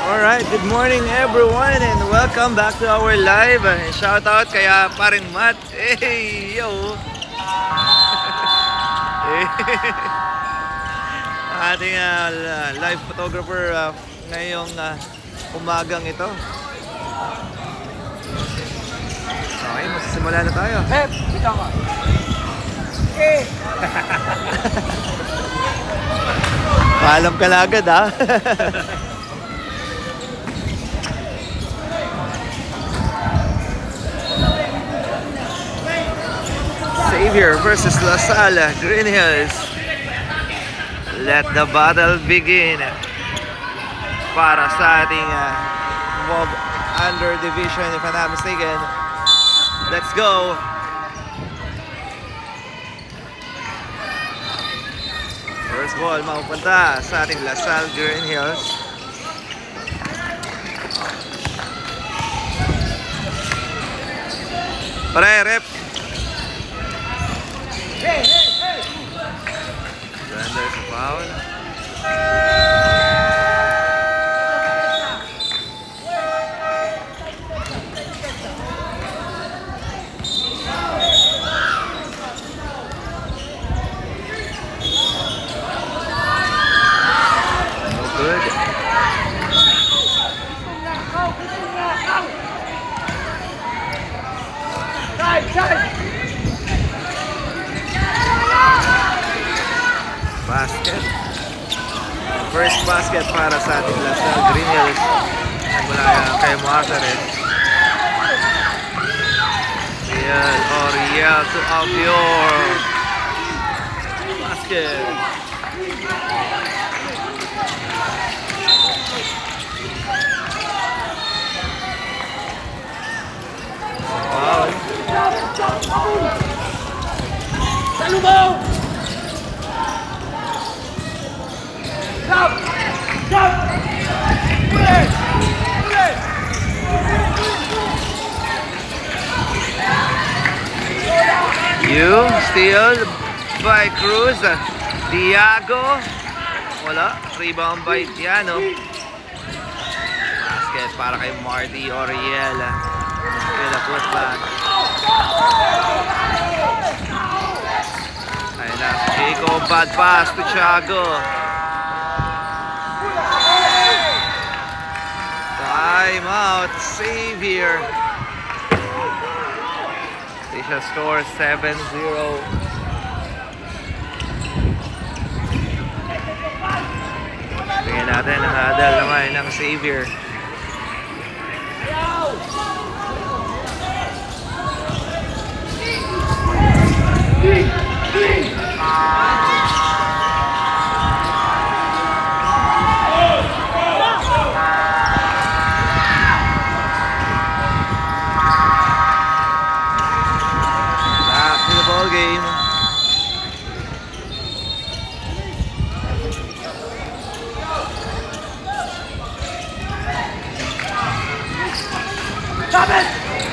Alright, good morning everyone and welcome back to our live. Shout out kaya paring Matt. Hey, yo. Ating live photographer ngayong umagang ito. Okay, magsisimula na tayo. Pep, bitaw ka. Okay. Paalam ka na agad, ha? Xavier versus LaSalle, Green Hills. Let the battle begin. Para sa ating Mob Under Division, if I'm not mistaken. Let's go. First ball mapupunta sa ating LaSalle Green Hills. Pare, rep. Hey, hey, hey. There's a foul. Basket. First basket para sa ating LaSalle Green Hills. Mula kay Margaret. Oriel to Albior. Basket. Wow. Salubong! Jump! Jump! Pull! You steal by Cruz. Diago. Wala. Rebound by Tiano. Basket para kay Marty Oriel. With a putback. Ayun na. Chico, bad pass to Thiago. Time out. Xavier. They shall score 7-0. Tingnan natin ang hadal naman ng Xavier. Game.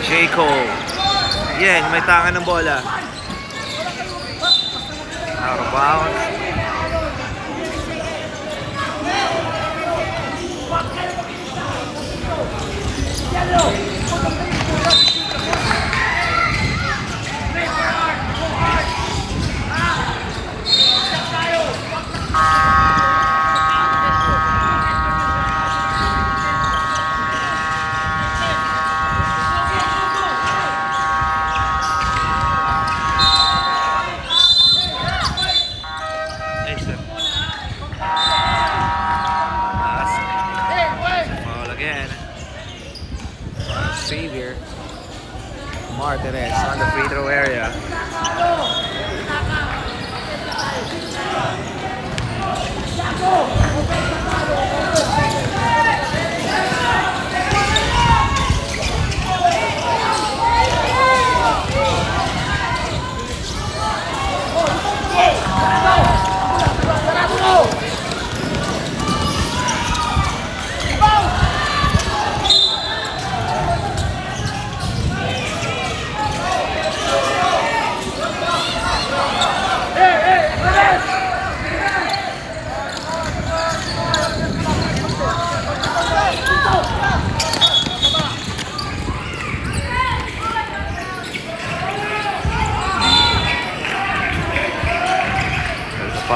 Jaco. Yan, may tangan ng bola. Out of bounds. Xavier. Martinez on the free throw area.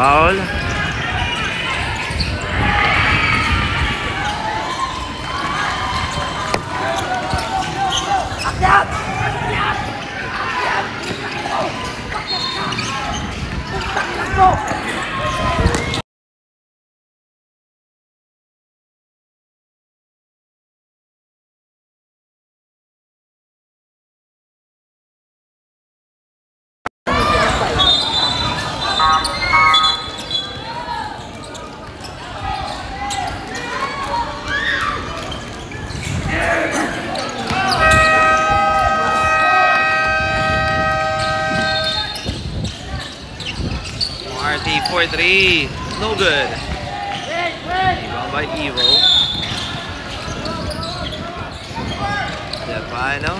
foul. Marty for 3. No good. Rebound by Evo. Stefano.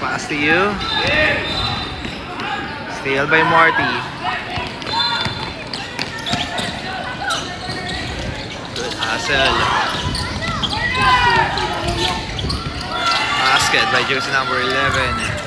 Pass to you. Steal by Marty. Good hustle. Basket by jersey number 11.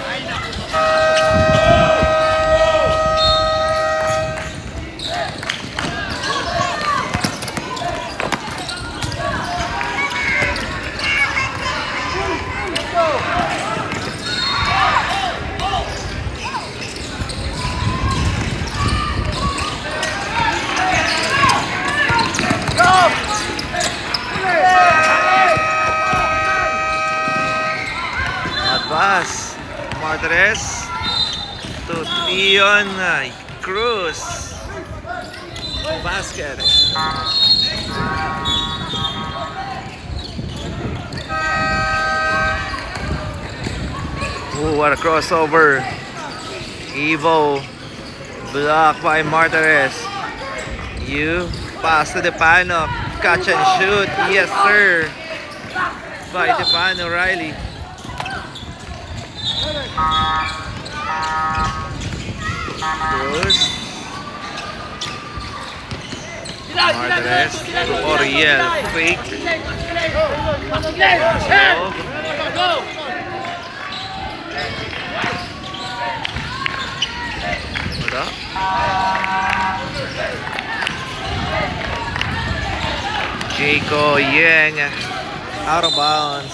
Pass. Martinez to Leon Cruz. Basket. Ooh, what a crossover. Evo. Blocked by Martinez. You pass to Depano. Catch and shoot. Yes, sir. By Depano Riley. Cruz. Martinez. Oriel. Fake. Hold up. Jaco Yang. Out of bounds.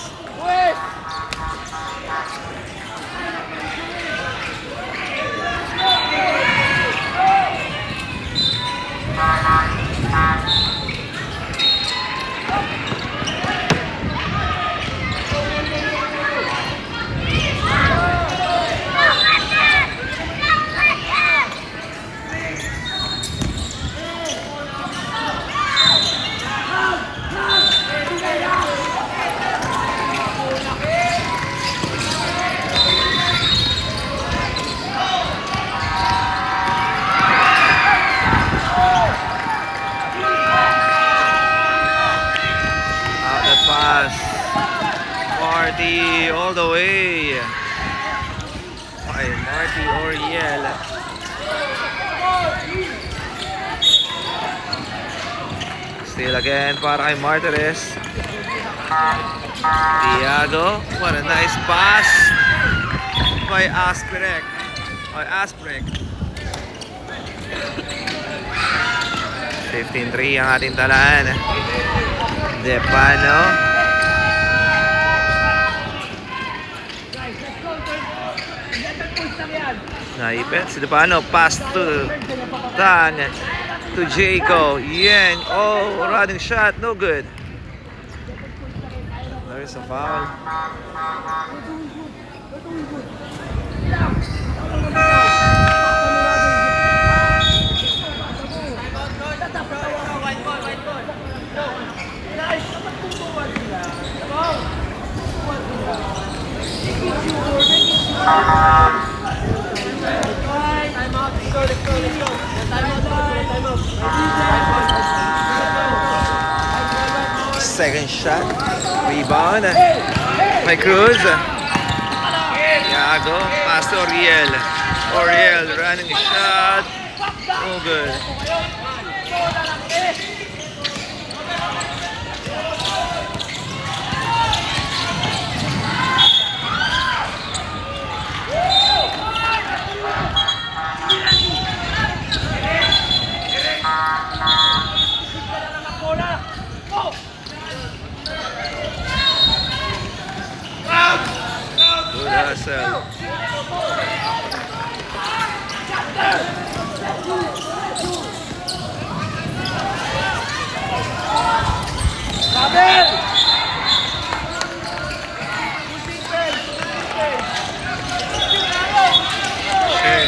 Marty all the way by Marty Oriel. Still again para kay Martinez. Tiago, what a nice pass by Asprek. 15-3 ang ating talaan. Depano. Naipit si Depano. Pass to Tan. To Jaco. Yan. Oh, running shot. No good. There is a foul. Second shot. Rebound by Cruz. Tiago. Pass to Oriel. Oriel running a shot. Oh, good. bola! Go! Good hustle. Sabel! Okay.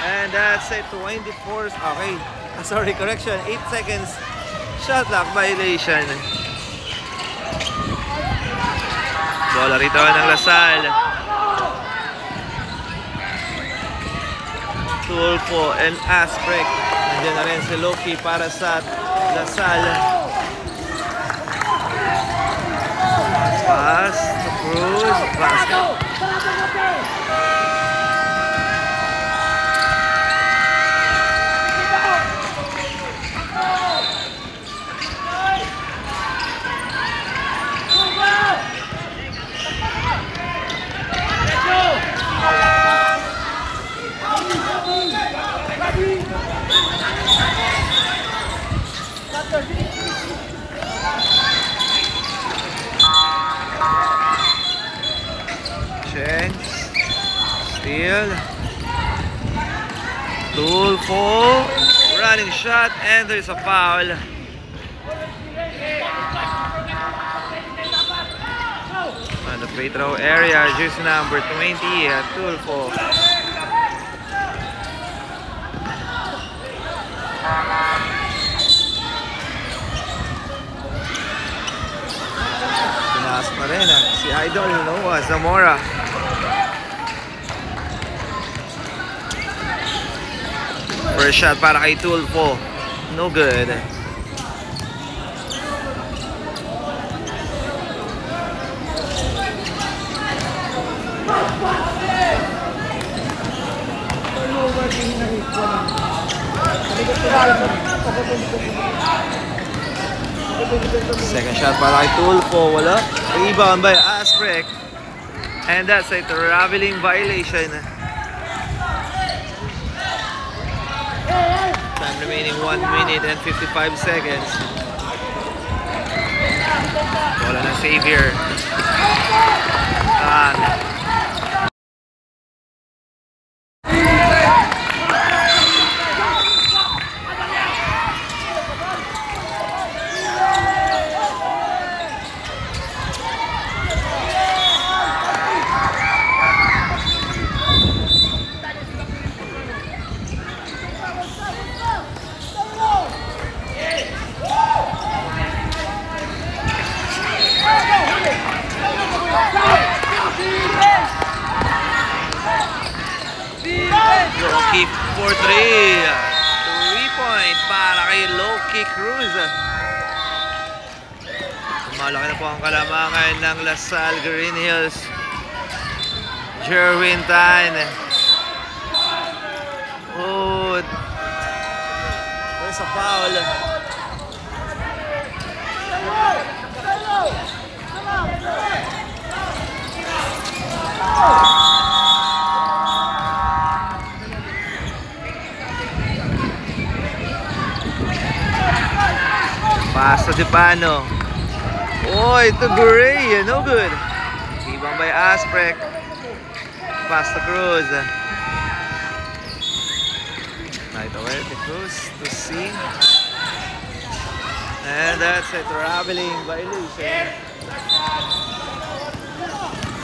And that's it, 24. Okay. Sorry, correction. 8 seconds. Shot clock violation. Bola rito ng Lasal. Tulfo and Asprek. Nandiyan na rin si Loki para sa Lasal. Pass to Cruz. Basket. Cheng. Steal. Tulfo. Running shot and there's a foul. On the free throw area, jersey number 20, Tulfo. Pinaas pa rin si Idol Noah Zamora. First shot para kay Tulfo. No good. Second shot para kay Tulfo. Wala. Rebound by Asprek. And that's a traveling violation. Time remaining 1 minute and 55 seconds. Bola ng Xavier. Low kick for 3. 3-point para kay Loki Cruz. Malaki na po ang kalamangan ng Lasal Green Hills. Jerwin Tan. Oh, there's a foul. Pass to Dipano. Oh, ito Gray. No good. Ibang by Asprek. Pass to Cruz. Right away to Cruz to C. And that's a traveling violation.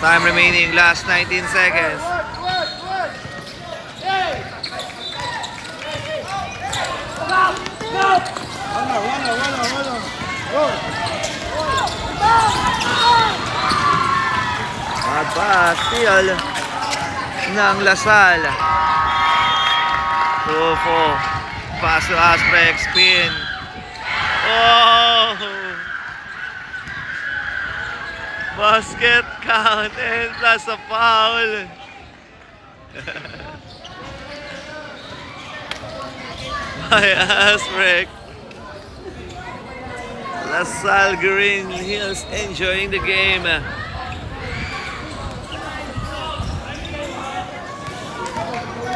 Time remaining, last 19 seconds. At pass, steal ng Lasal. Tulfo. Pass to Asprek, spin. Oh! Basket count and plus a foul. By Asprek. Lasal Green Hills enjoying the game.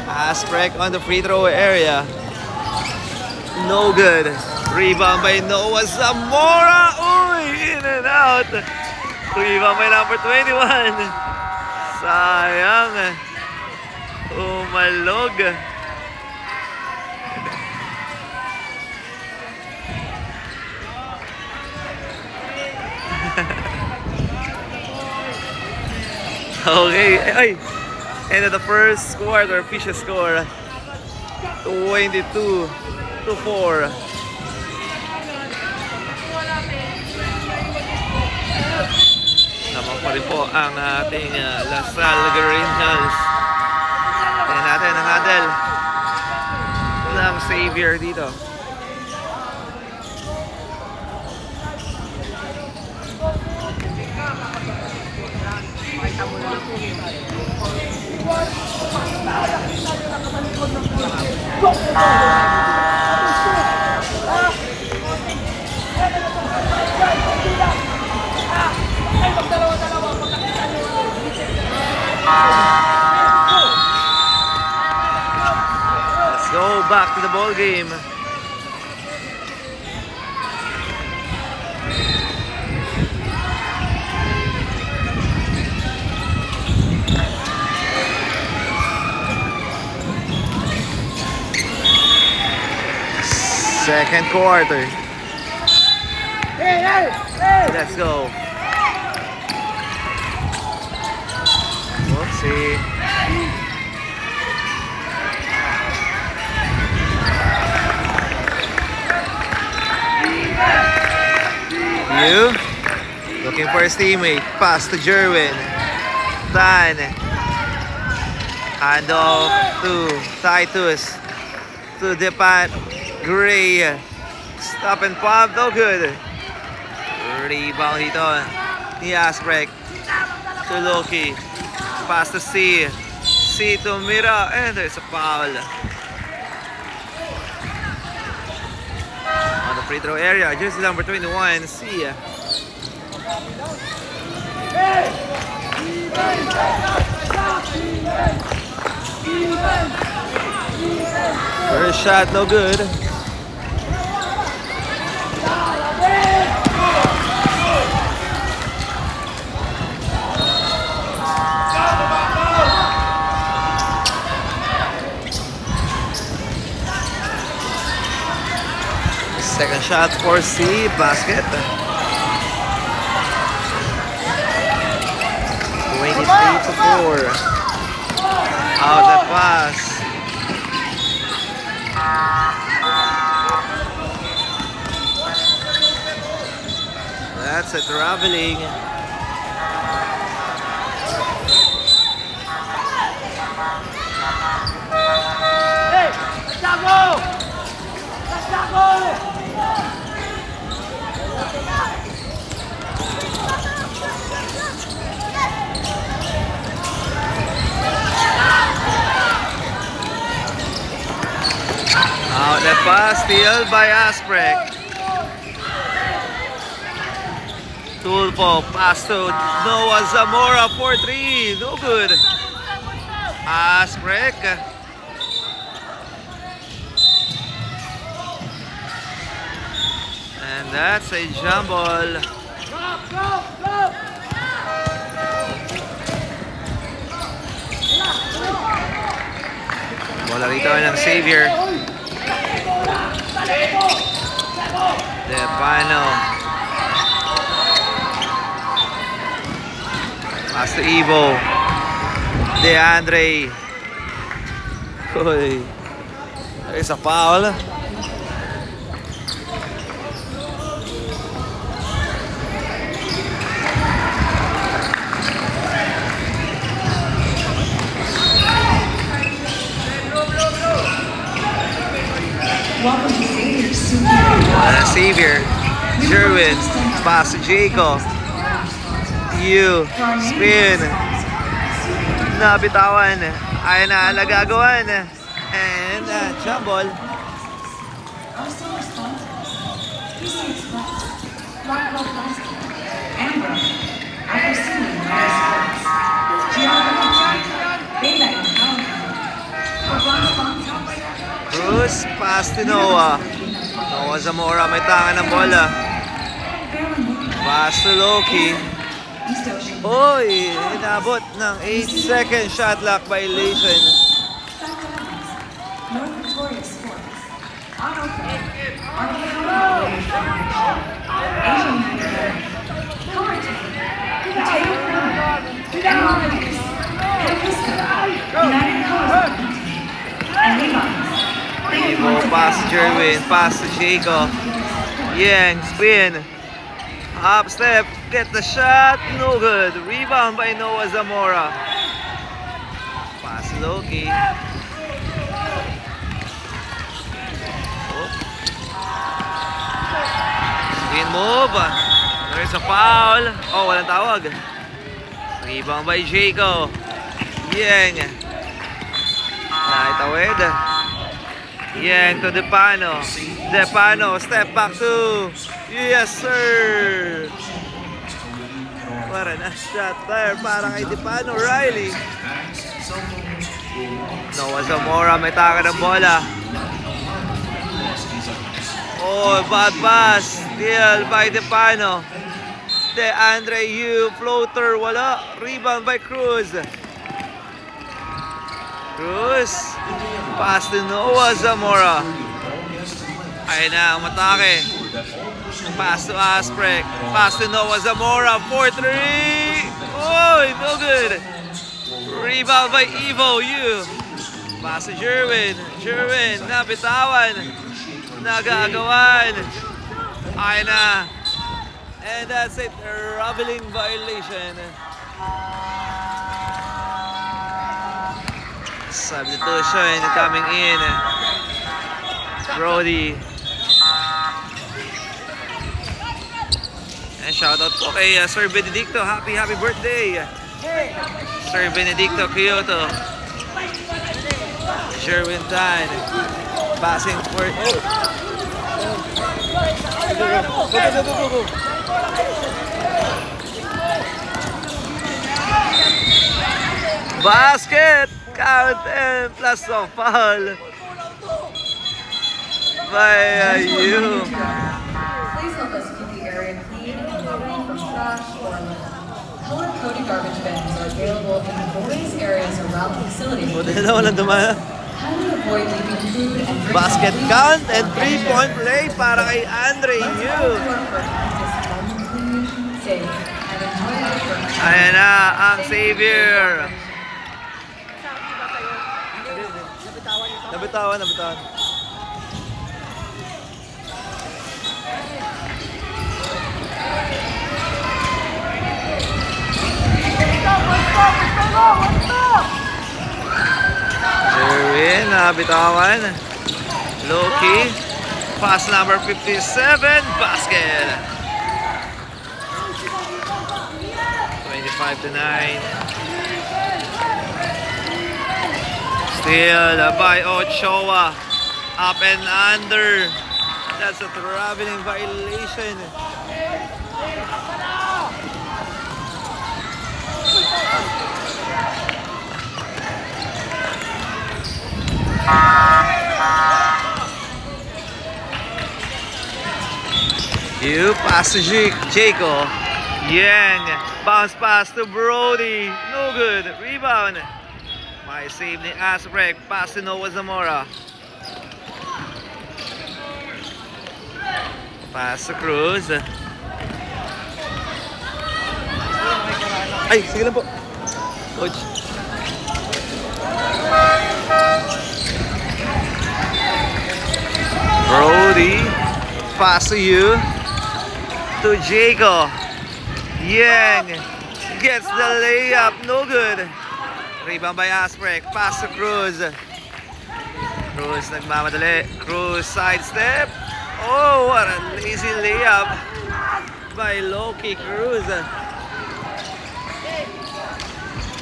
Asprek on the free throw area. No good. Rebound by Noah Zamora. Uy, in and out. Rebound by number 21. Sayang. Umalog. Okay, ay, end of the first quarter, official score 22-4. Naman pa rin po ang ating Lasal Guardians. Tingnan natin ang huddle ng Xavier dito. Let's go back to the ball game. Second quarter. Let's go. Whoopsie. You looking for his teammate. Pass to Jerwin. Dan. Hand off to Titus. To Depan. Gray. Stop and pop. No good. Rebound dito ni Asprek. To Loki. Pass to C. C to Mira. And there's a foul. On the free throw area. Jersey number 21. C. First shot, no good. Second shot for C, basket. 23-4. Out the pass. That's a traveling. Hey, let's go! Let's go! Out the pass, steal by Asprek. Tulfo, pass to Noah Zamora for 3. No good. Asprek. And that's a jump ball. Bola rito ng Xavier. Depano. Pass to Evo. DeAndre. Uy. There's a foul. Welcome to Xavier. Jerwin. Pass to Jacob. You. Spin. Nabitawan. Ay na nagagawan. And jump ball. Cruz, pass to Noah. Noah Zamora may tangan ng bola. Pass to Loki. East Ocean. Oy, inabot ng 8-second shot clock violation. North Victoria Sports. On open. Asian United. Color team. Potato Crew. Monkeys. Pisco. United Colors. And Levi's. Evo, pass to Jerwin, pass to Jaco. Yang, spin. Up step, get the shot, no good. Rebound by Noah Zamora. Pass Loki. Oh. Spin move. There's a foul. Oh, walang tawag. Rebound by Jaco. Yang. Naitawid. Yang to Depano. Depano, step back to. Yes, sir. What a nice shot there para kay Depano. Riley. Noah Zamora may taka ng bola. Oh, bad pass. Steal by Depano. DeAndre Yu, floater, wala. Rebound by Cruz. Cruz. Pass to Noah Zamora. Ayun na, ang matake. Pass to Asprek. Pass to Noah Zamora. 4-3. Oh, no good. Rebound by Evo Yu. Pass to Jerwin. Jerwin, nabitawan. Nagagawan. Ayun na. And that's it. Traveling violation. Substitution coming in. Brody. And shout out po kay Sir Benedicto. Happy birthday. Sir Benedicto Kyoto. Sherwin Tan. Passing for... Go. Basket! Count and plus a foul by you. Please help us keep the area clean and free from trash or litter. Color-coded garbage bins are available in the boys' areas around the facility. Buti na walang dumaya. How to avoid leaving food and drinks Basket on count leaves and 3-point play para kay Andre Let's Yu. help work for a campus clean, safe, and enjoyable for Ayan na ang savior. Nabitawan. Jerwin, nabitawan. Loki. Pass number 57. Basket. 25-9. Steal by Ochoa. Up and under. That's a traveling violation. You pass to Jaco. Yang. Bounce pass to Brody. No good. Rebound. May save ni Asprek. Pass to Noah Zamora. Pass to Cruz. Ay, sige lang po. Coach. Brody. Pass to you. To Jaco. Yang. Gets the layup. No good. Rebound by Asprek. Pass to Cruz. Cruz nagmamadali. Cruz sidestep. Oh, what a lazy layup by Loki Cruz.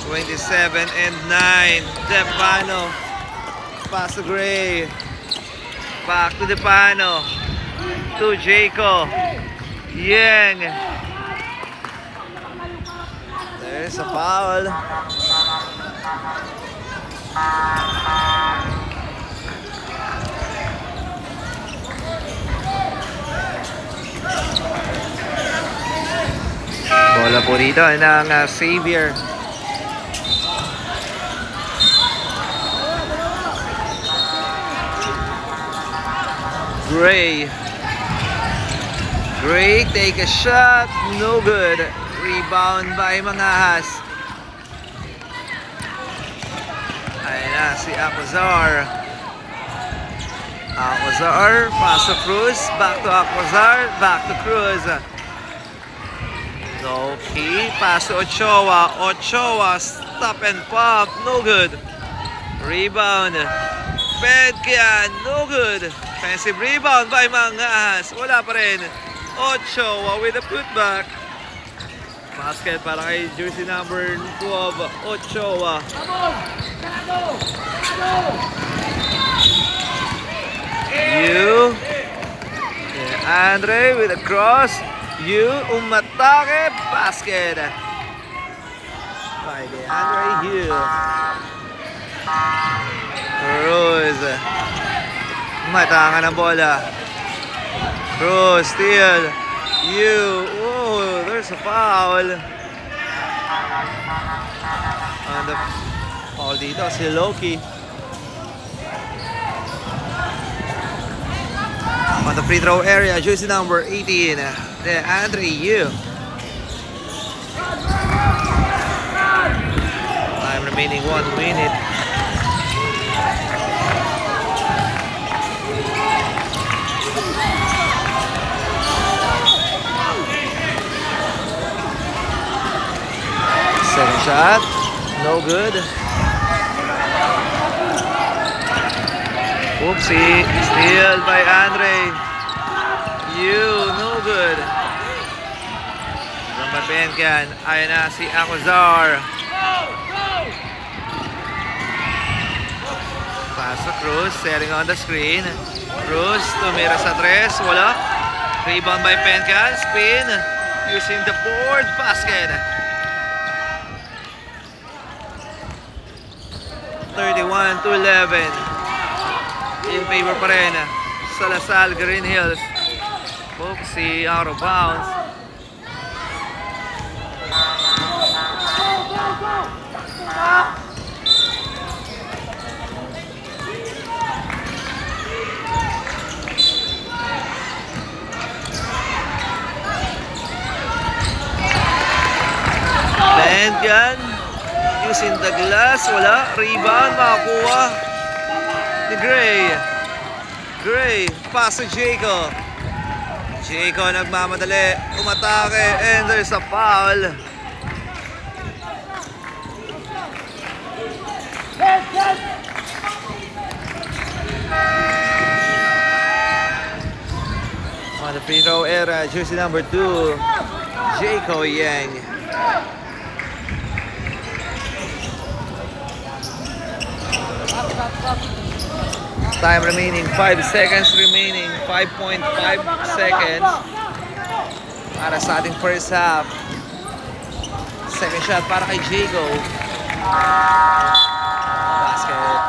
27-9. Depano. Pass to Gray. Back to Depano. To Jaco. Yang. There's a foul. Bola po dito ng Xavier. Gray. Gray, take a shot. No good. Rebound by Mangahas. Ayan na si Aquazar. Aquazar, pass to Cruz. Back to Aquazar. Back to Cruz. Okay, pass to Ochoa. Ochoa, stop and pop. No good. Rebound. Pedkian, no good. Offensive rebound by Mangahas. Wala pa rin. Ochoa with a putback. Basket para kay jersey number 12, Ochoa. You. Andre with a cross. You. Umatake. Basket. By Andre Hugh. Cruz. Matangan ang bola. Cruz, steal. You. Oh, there's a foul. And the foul dito si Loki. On the free throw area, jersey number 18, Andre Yu. Time remaining 1 minute. Second shot, no good. Oopsie, steal by Andre. You, no good. From Benkan, ayan na si Aquazar. Pass to Cruz, setting on the screen. Cruz, tumira sa tres, wala. Rebound by Benkan, spin. Using the board, basket. 31-11. In favor pa rin sa Lasal Green Hills. Oopsie, out of bounds. Benkan using the glass, wala. Rebound, makakuha ni Gray. Gray, pass to Jaco. Jaco nagmamadali, umatake, and there's a foul. On the free throw area, jersey number 2, Jaco Yang. Time remaining 5 seconds remaining, 5.5 seconds para sa ating first half. Second shot para kay Jaco. Basket.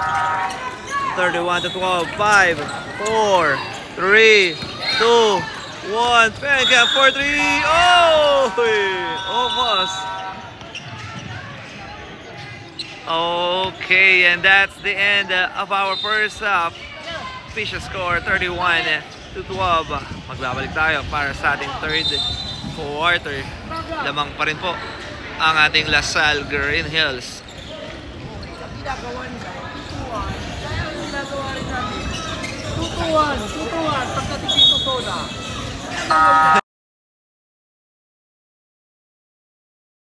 31-12, 5, 4, 3, 2, 1. Benkan for 3. Oh! Almost. Okay, and that's the end of our first half. Official score 31-12. Magbabalik tayo para sa ating third quarter. Lamang pa rin po ang ating Lasal Green Hills. 2-1 pagdating dito soda.